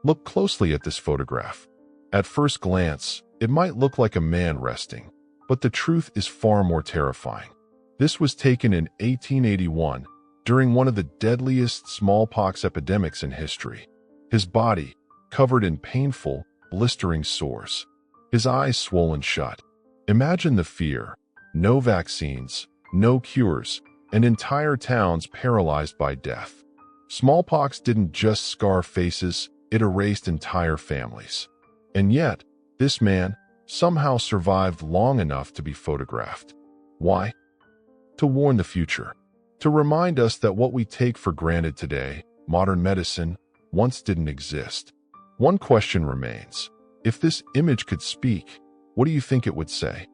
Look closely at this photograph. At first glance, it might look like a man resting, but the truth is far more terrifying. This was taken in 1881 during one of the deadliest smallpox epidemics in history. His body, covered in painful, blistering sores. His eyes swollen shut. Imagine the fear. No vaccines, no cures, and entire towns paralyzed by death. Smallpox didn't just scar faces, it erased entire families. And yet, this man somehow survived long enough to be photographed. Why? To warn the future. To remind us that what we take for granted today, modern medicine, once didn't exist. One question remains. If this image could speak, what do you think it would say?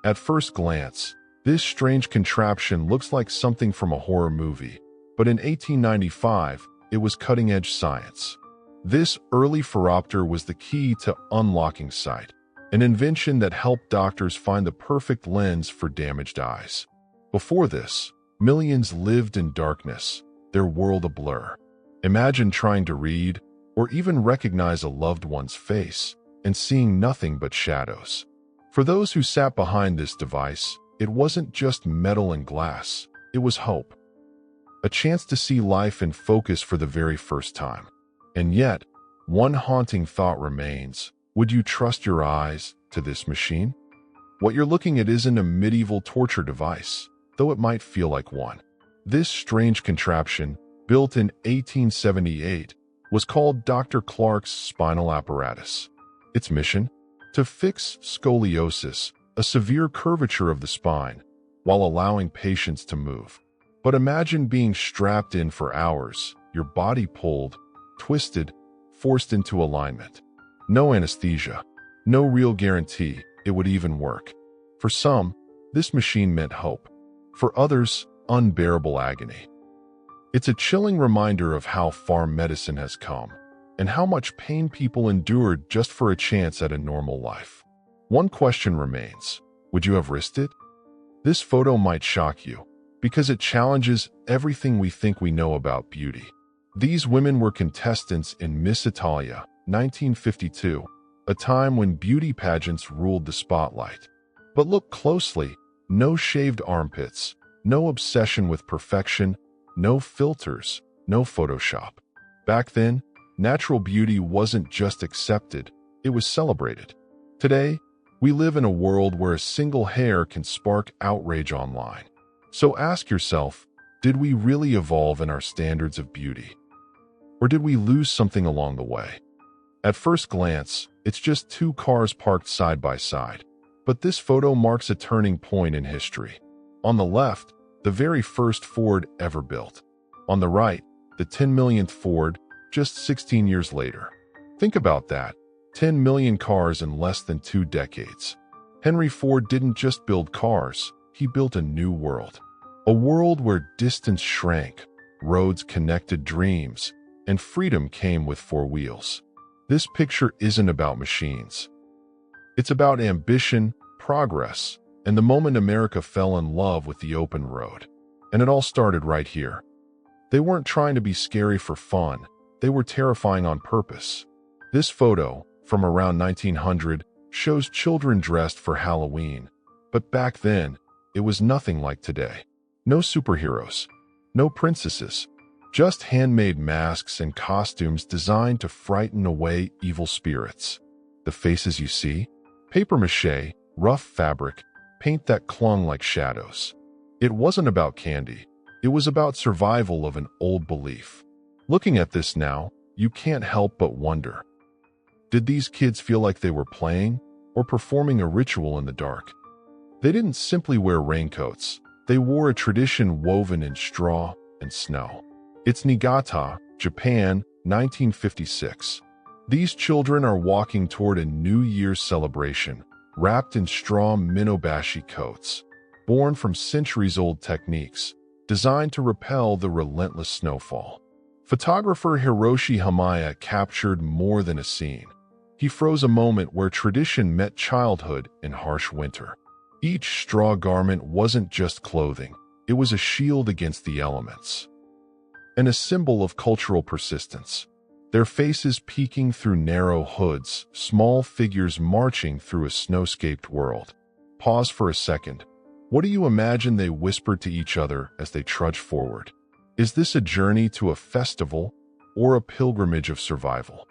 At first glance, this strange contraption looks like something from a horror movie, but in 1895, it was cutting-edge science. This early phoropter was the key to unlocking sight, an invention that helped doctors find the perfect lens for damaged eyes. Before this, millions lived in darkness, their world a blur. Imagine trying to read, or even recognize a loved one's face, and seeing nothing but shadows. For those who sat behind this device, it wasn't just metal and glass, it was hope. A chance to see life in focus for the very first time. And yet, one haunting thought remains. Would you trust your eyes to this machine? What you're looking at isn't a medieval torture device, though it might feel like one. This strange contraption, built in 1878, was called Dr. Clark's spinal apparatus. Its mission? To fix scoliosis, a severe curvature of the spine, while allowing patients to move. But imagine being strapped in for hours, your body pulled, twisted, forced into alignment. No anesthesia, no real guarantee it would even work. For some, this machine meant hope. For others, unbearable agony. It's a chilling reminder of how far medicine has come, and how much pain people endured just for a chance at a normal life. One question remains. Would you have risked it? This photo might shock you, because it challenges everything we think we know about beauty. These women were contestants in Miss Italia, 1952, a time when beauty pageants ruled the spotlight. But look closely. No shaved armpits, no obsession with perfection, no filters, no Photoshop. Back then, natural beauty wasn't just accepted, it was celebrated. Today, we live in a world where a single hair can spark outrage online. So ask yourself, did we really evolve in our standards of beauty? Or did we lose something along the way? At first glance, it's just two cars parked side by side. But this photo marks a turning point in history. On the left, the very first Ford ever built. On the right, the 10 millionth Ford, just 16 years later. Think about that. 10 million cars in less than 2 decades. Henry Ford didn't just build cars, he built a new world. A world where distance shrank, roads connected dreams, and freedom came with 4 wheels. This picture isn't about machines. It's about ambition, progress, and the moment America fell in love with the open road. And it all started right here. They weren't trying to be scary for fun, they were terrifying on purpose. This photo, from around 1900, shows children dressed for Halloween. But back then, it was nothing like today. No superheroes, no princesses, just handmade masks and costumes designed to frighten away evil spirits. The faces you see? Papier-mâché, rough fabric, paint that clung like shadows. It wasn't about candy. It was about survival of an old belief. Looking at this now, you can't help but wonder. Did these kids feel like they were playing or performing a ritual in the dark? They didn't simply wear raincoats. They wore a tradition woven in straw and snow. It's Niigata, Japan, 1956. These children are walking toward a New Year's celebration, wrapped in straw minobashi coats, born from centuries-old techniques, designed to repel the relentless snowfall. Photographer Hiroshi Hamaya captured more than a scene. He froze a moment where tradition met childhood in harsh winter. Each straw garment wasn't just clothing, it was a shield against the elements, and a symbol of cultural persistence. their faces peeking through narrow hoods, small figures marching through a snow-scaped world. Pause for a second. What do you imagine they whispered to each other as they trudged forward? Is this a journey to a festival or a pilgrimage of survival?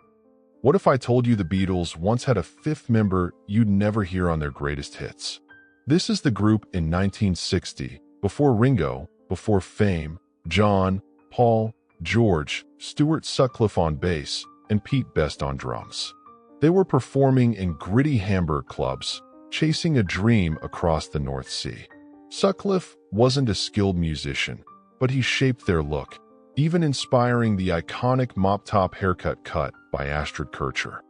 What if I told you the Beatles once had a fifth member you'd never hear on their greatest hits? This is the group in 1960, before Ringo, before fame, John, Paul, George, Stuart Sutcliffe on bass, and Pete Best on drums. They were performing in gritty Hamburg clubs, chasing a dream across the North Sea. Sutcliffe wasn't a skilled musician, but he shaped their look, even inspiring the iconic mop-top haircut cut by Astrid Kircher.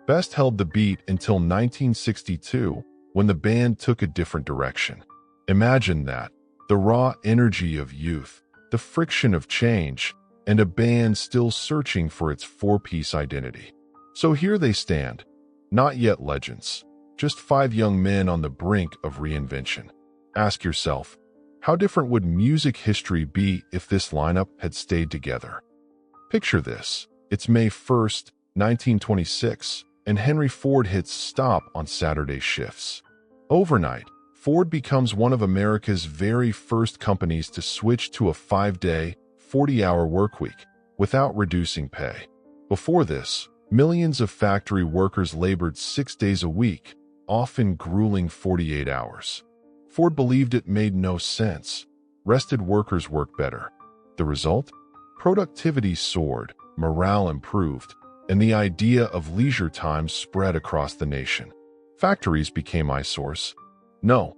Best held the beat until 1962, when the band took a different direction. Imagine that, the raw energy of youth, the friction of change, and a band still searching for its four-piece identity. So here they stand, not yet legends, just five young men on the brink of reinvention. Ask yourself, how different would music history be if this lineup had stayed together? Picture this. It's May 1st, 1926, and Henry Ford hits stop on Saturday shifts. Overnight, Ford becomes one of America's very first companies to switch to a 5-day, 40-hour workweek without reducing pay. Before this, millions of factory workers labored 6 days a week, often grueling 48 hours. Ford believed it made no sense. Rested workers worked better. The result? Productivity soared, morale improved, and the idea of leisure time spread across the nation. Factories became eyesores. No,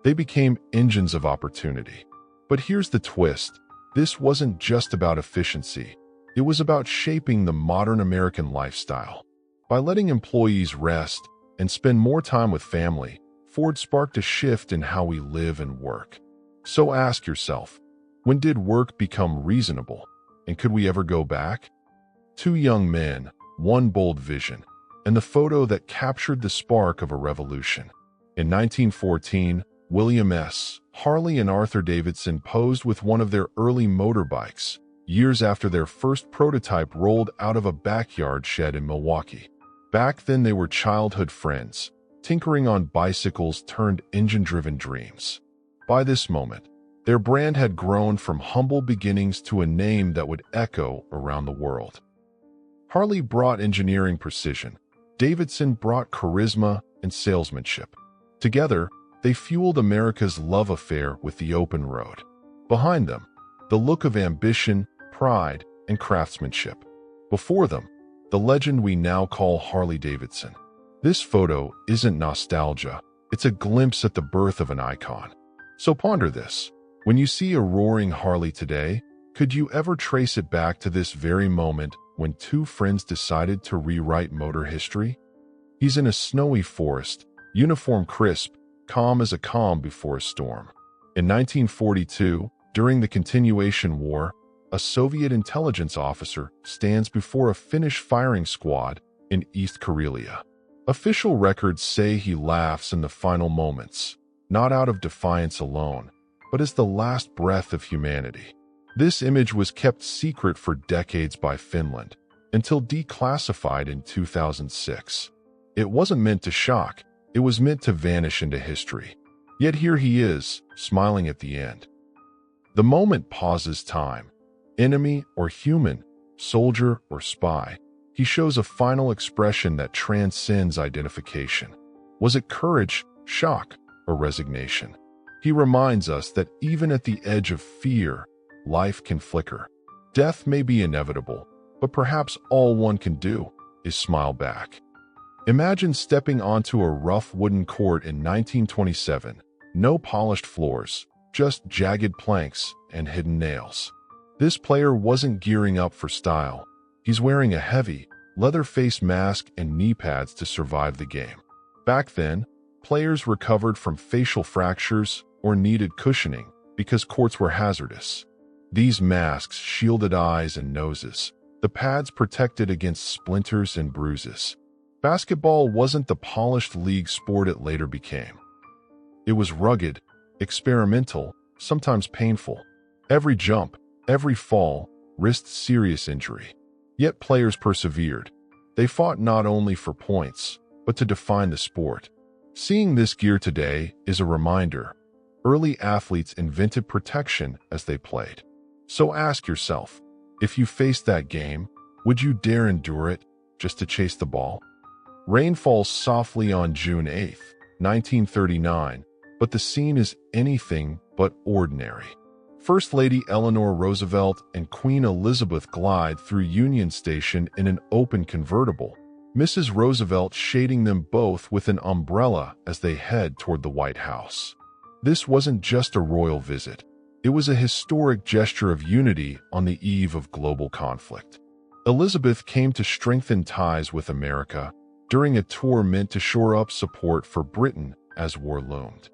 they became engines of opportunity. But here's the twist. This wasn't just about efficiency. It was about shaping the modern American lifestyle. By letting employees rest and spend more time with family, Ford sparked a shift in how we live and work. So ask yourself, when did work become reasonable? And could we ever go back? Two young men, one bold vision, and the photo that captured the spark of a revolution. In 1914, William S. Harley and Arthur Davidson posed with one of their early motorbikes, years after their first prototype rolled out of a backyard shed in Milwaukee. Back then they were childhood friends, tinkering on bicycles turned engine-driven dreams. By this moment, their brand had grown from humble beginnings to a name that would echo around the world. Harley brought engineering precision. Davidson brought charisma and salesmanship. Together, they fueled America's love affair with the open road. Behind them, the look of ambition, pride, and craftsmanship. Before them, the legend we now call Harley-Davidson. This photo isn't nostalgia, it's a glimpse at the birth of an icon. So ponder this. When you see a roaring Harley today, could you ever trace it back to this very moment when two friends decided to rewrite motor history? He's in a snowy forest, uniform crisp, calm as a calm before a storm. In 1942, during the Continuation War, a Soviet intelligence officer stands before a Finnish firing squad in East Karelia. Official records say he laughs in the final moments, not out of defiance alone, but as the last breath of humanity. This image was kept secret for decades by Finland, until declassified in 2006. It wasn't meant to shock, it was meant to vanish into history. Yet here he is, smiling at the end. The moment pauses time. Enemy or human, soldier or spy, he shows a final expression that transcends identification. Was it courage, shock, or resignation? He reminds us that even at the edge of fear, life can flicker. Death may be inevitable, but perhaps all one can do is smile back. Imagine stepping onto a rough wooden court in 1927. No polished floors, just jagged planks and hidden nails. This player wasn't gearing up for style. He's wearing a heavy, leather face mask and knee pads to survive the game. Back then, players recovered from facial fractures or needed cushioning because courts were hazardous. These masks shielded eyes and noses. The pads protected against splinters and bruises. Basketball wasn't the polished league sport it later became. It was rugged, experimental, sometimes painful. Every jump, every fall, risked serious injury. Yet players persevered. They fought not only for points, but to define the sport. Seeing this gear today is a reminder. Early athletes invented protection as they played. So ask yourself, if you faced that game, would you dare endure it just to chase the ball? Rain falls softly on June 8, 1939, but the scene is anything but ordinary. First Lady Eleanor Roosevelt and Queen Elizabeth glide through Union Station in an open convertible, Mrs. Roosevelt shading them both with an umbrella as they head toward the White House. This wasn't just a royal visit. It was a historic gesture of unity on the eve of global conflict. Elizabeth came to strengthen ties with America during a tour meant to shore up support for Britain as war loomed.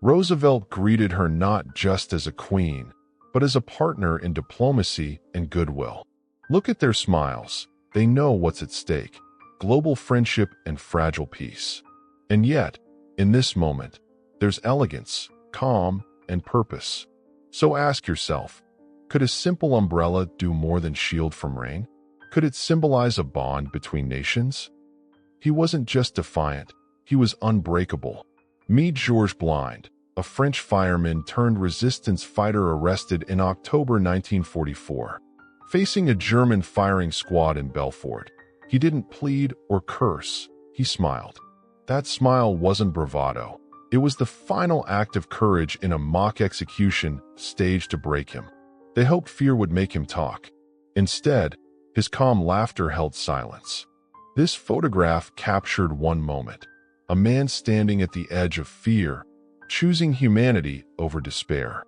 Roosevelt greeted her not just as a queen, but as a partner in diplomacy and goodwill. Look at their smiles. They know what's at stake: global friendship and fragile peace. And yet, in this moment, there's elegance, calm, and purpose. So ask yourself, could a simple umbrella do more than shield from rain? Could it symbolize a bond between nations? He wasn't just defiant, he was unbreakable. Meet Georges Blind, a French fireman turned resistance fighter arrested in October 1944. Facing a German firing squad in Belfort, he didn't plead or curse, he smiled. That smile wasn't bravado. It was the final act of courage in a mock execution staged to break him. They hoped fear would make him talk. Instead, his calm laughter held silence. This photograph captured one moment: a man standing at the edge of fear, choosing humanity over despair.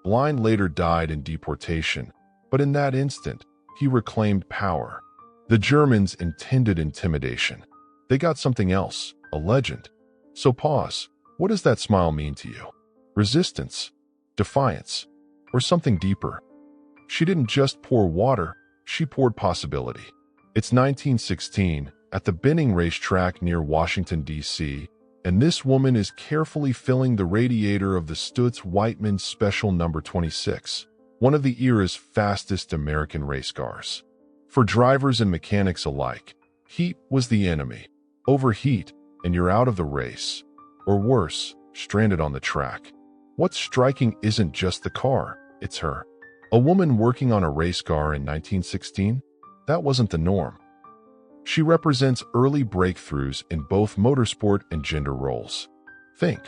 Blind later died in deportation, but in that instant, he reclaimed power. The Germans intended intimidation. They got something else, a legend. So pause. What does that smile mean to you? Resistance? Defiance? Or something deeper? She didn't just pour water, she poured possibility. It's 1916, at the Benning racetrack near Washington, D.C., and this woman is carefully filling the radiator of the Stutz Whiteman Special No. 26, one of the era's fastest American race cars. For drivers and mechanics alike, heat was the enemy. Overheat, and you're out of the race. Or worse, stranded on the track. What's striking isn't just the car, it's her. A woman working on a race car in 1916? That wasn't the norm. She represents early breakthroughs in both motorsport and gender roles. Think: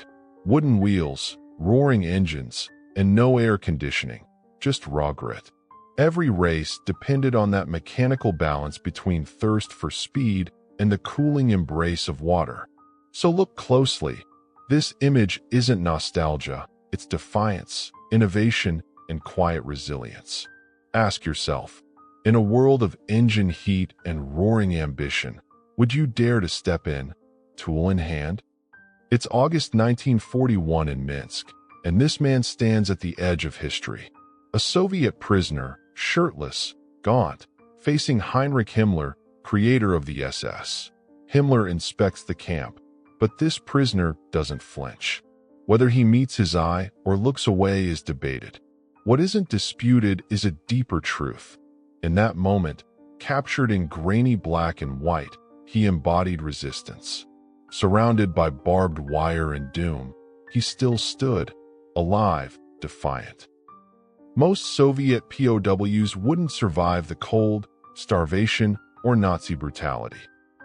wooden wheels, roaring engines, and no air conditioning, just raw grit. Every race depended on that mechanical balance between thirst for speed and the cooling embrace of water. So look closely. This image isn't nostalgia, it's defiance, innovation, and quiet resilience. Ask yourself, in a world of engine heat and roaring ambition, would you dare to step in, tool in hand? It's August 1941 in Minsk, and this man stands at the edge of history. A Soviet prisoner, shirtless, gaunt, facing Heinrich Himmler, creator of the SS. Himmler inspects the camp, but this prisoner doesn't flinch. Whether he meets his eye or looks away is debated. What isn't disputed is a deeper truth. In that moment, captured in grainy black and white, he embodied resistance. Surrounded by barbed wire and doom, he still stood, alive, defiant. Most Soviet POWs wouldn't survive the cold, starvation, or Nazi brutality.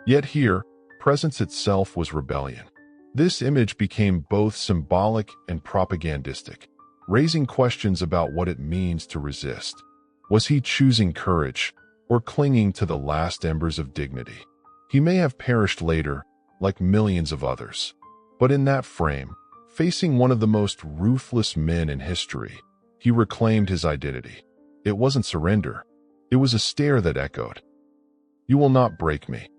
Yet here, presence itself was rebellion. This image became both symbolic and propagandistic, raising questions about what it means to resist. Was he choosing courage, or clinging to the last embers of dignity? He may have perished later, like millions of others. But in that frame, facing one of the most ruthless men in history, he reclaimed his identity. It wasn't surrender. It was a stare that echoed, "You will not break me."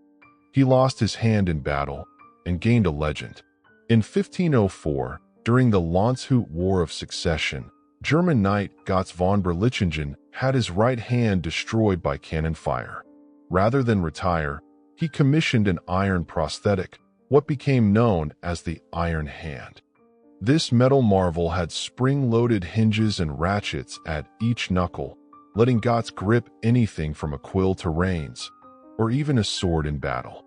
He lost his hand in battle and gained a legend. In 1504, during the Landshut War of Succession, German knight Gotz von Berlichingen had his right hand destroyed by cannon fire. Rather than retire, he commissioned an iron prosthetic, what became known as the Iron Hand. This metal marvel had spring-loaded hinges and ratchets at each knuckle, letting Goths grip anything from a quill to reins, or even a sword in battle.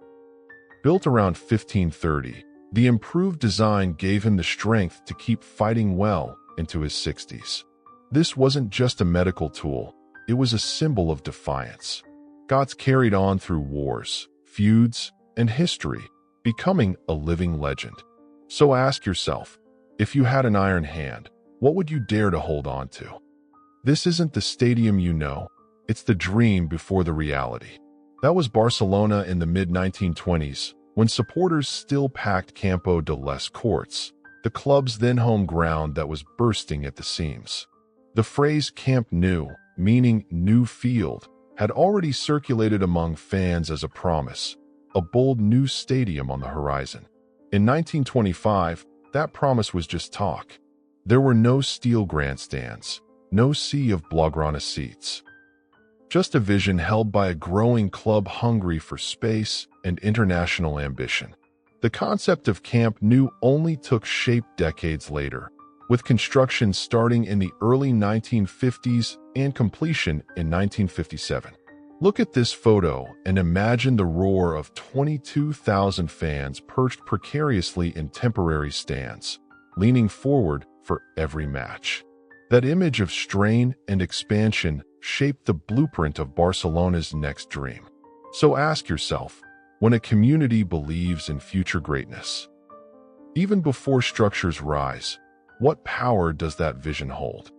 Built around 1530, the improved design gave him the strength to keep fighting well into his 60s. This wasn't just a medical tool, it was a symbol of defiance. Goths carried on through wars, feuds, and history, becoming a living legend. So ask yourself, if you had an iron hand, what would you dare to hold on to? This isn't the stadium you know, it's the dream before the reality. That was Barcelona in the mid-1920s, when supporters still packed Campo de les courts, the club's then home ground that was bursting at the seams. The phrase Camp Nou, meaning new field, had already circulated among fans as a promise, a bold new stadium on the horizon. In 1925, that promise was just talk. There were no steel grandstands, no sea of Blaugrana seats. Just a vision held by a growing club hungry for space and international ambition. The concept of Camp Nou only took shape decades later, with construction starting in the early 1950s and completion in 1957. Look at this photo and imagine the roar of 22,000 fans perched precariously in temporary stands, leaning forward for every match. That image of strain and expansion shaped the blueprint of Barcelona's next dream. So ask yourself, when a community believes in future greatness, even before structures rise, what power does that vision hold?